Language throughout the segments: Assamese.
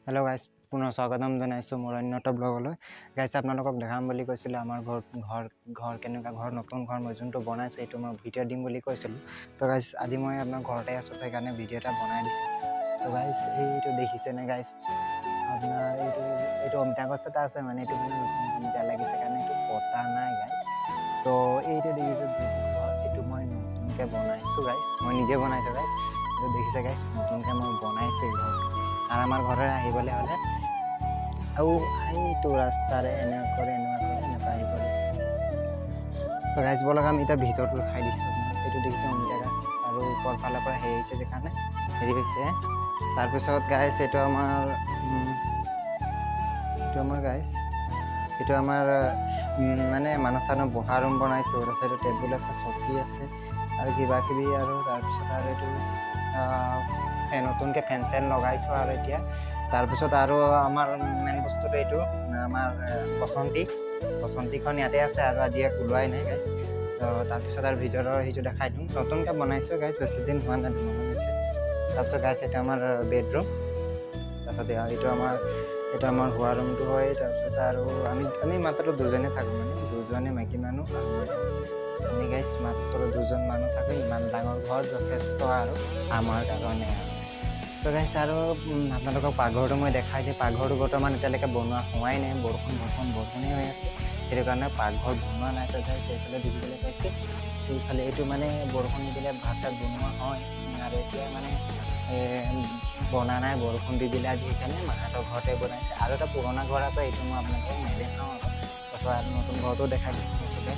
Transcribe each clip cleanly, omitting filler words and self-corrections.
হেল্ল' গাইজ, পুনৰ স্বাগতম জনাইছোঁ মোৰ অন্য এটা ব্লগলৈ। গাইজ, আপোনালোকক দেখাম বুলি কৈছিলোঁ আমাৰ ঘৰ কেনেকুৱা ঘৰ, নতুন ঘৰ মই যোনটো বনাইছোঁ এইটো মই ভিডিঅ' দিম বুলি কৈছিলোঁ। তো গাইজ, আজি মই আপোনাৰ ঘৰতে আছোঁ, সেইকাৰণে ভিডিঅ' এটা বনাই দিছোঁ। তো গাইজ, এইটো দেখিছেনে গাইজ, আপোনাৰ এইটো অমিতা গছ এটা আছে, মানে এইটো মানে নতুন অমিতা লাগিছে কাৰণে এইটো পতা নাই গাইজ। তো এইটো দেখিছে ঘৰ, এইটো মই নতুনকৈ বনাইছোঁ গাইজ, মই নিজে বনাইছোঁ গাইজ। এইটো দেখিছে গাইজ, নতুনকৈ মই বনাইছোঁ এই ঘৰটো। আৰু আমাৰ ঘৰলৈ আহিবলৈ হ'লে আৰু সেইটো ৰাস্তাৰে এনেকুৱা আহিব লাগিব। তো গাইজ বলক আমি এতিয়া ভিতৰটো খাই দিছোঁ। এইটো দেখিছে অমিতা গাছ, আৰু ওপৰ ফালৰ পৰা হেৰি হৈছে যে কাৰণে হেৰি হৈছে। তাৰপিছত গাইজ এইটো আমাৰ গাইজ এইটো আমাৰ মানে মানুহ চানুহ বহা ৰুম বনাইছোঁ। তাৰপিছত টেবুল আছে, চকী আছে আৰু কিবা কিবি, আৰু তাৰপিছত আৰু এইটো নতুনকৈ ফেন চেন লগাইছোঁ। আৰু এতিয়া তাৰপিছত আৰু আমাৰ মেইন বস্তুটো এইটো আমাৰ বসন্তীখন ইয়াতে আছে, আৰু আজি ইয়াক ওলোৱাই নাই গাইজ। তো তাৰপিছত আৰু ভিতৰৰ সেইটো দেখাই দিওঁ, নতুনকৈ বনাইছোঁ গাইজ, বেছি দিন হোৱা নাই, দুমাহ হৈছে। তাৰপিছত গাইজ এইটো আমাৰ বেডৰুম। তাৰপিছত এইটো আমাৰ শোৱা ৰুমটো হয়। তাৰপিছত আৰু আমি মাত্ৰ দুজনে থাকোঁ, মানে দুজনে মাইকী মানুহ, আৰু আমি গাইজ মাত্ৰ দুজন মানুহ থাকোঁ। ইমান ডাঙৰ ঘৰ যথেষ্ট আৰু আমাৰ কাৰণে। তো গাইজ আৰু আপোনালোকক পাকঘৰটো মই দেখাই দিওঁ। পাকঘৰটো বৰ্তমান এতিয়ালৈকে বনোৱা হোৱাই নাই, বৰষুণেই হৈ আছে, সেইটো কাৰণে পাকঘৰ বনোৱা নাই। তো গাইজ এইফালে দেখিবলৈ পাইছে, এইফালে এইটো মানে বৰষুণ নিদিলে ভাত চাত বনোৱা হয়, আৰু এতিয়া মানে বনা নাই, বৰষুণ দি দিলে আজি, সেইকাৰণে মাহঁতৰ ঘৰতে বনাইছে। আৰু এটা পুৰণা ঘৰ আছে, এইটো মই আপোনালোকক নেদেখাওঁ আৰু তাৰপিছত আৰু নতুন ঘৰটো দেখাই দিছোঁ। তাৰপিছতে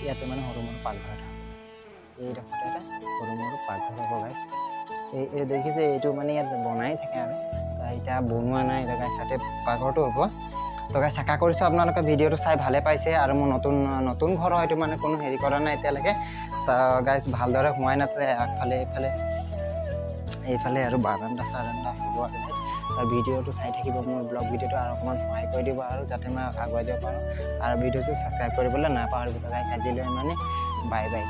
ইয়াতে মানে সৰু মৰু পাকঘৰ এটা হ'ব গাইজ, এইডোখৰতে এটা সৰু মৰু পাকঘৰ হ'ব গাইজ। এই দেখিছে, এইটো মানে ইয়াত বনাই থাকে, আৰু এতিয়া বনোৱা নাই গাইজ, তাতে পাকঘৰটো হ'ব। তো গাইজ আশা কৰিছোঁ আপোনালোকে ভিডিঅ'টো চাই ভালে পাইছে। আৰু মোৰ নতুন ঘৰ হয়তো মানে কোনো হেৰি কৰা নাই এতিয়ালৈকে। তো গাইজ ভালদৰে হোৱাই নাছিলে, আগফালে এইফালে আৰু বাৰাণ্ডা চাৰাণ্ডা হ'ব। আৰু গাইজ তাৰ ভিডিঅ'টো চাই থাকিব, মোৰ ব্লগ ভিডিঅ'টো আৰু অকণমান সহায় কৰি দিব, আৰু যাতে মই আগুৱাই যাব পাৰোঁ। আৰু ভিডিঅ'টো ছাবস্ক্ৰাইব কৰিবলৈ নাপাহৰিব। গাইজ আজিলৈ মানে বাই বাই।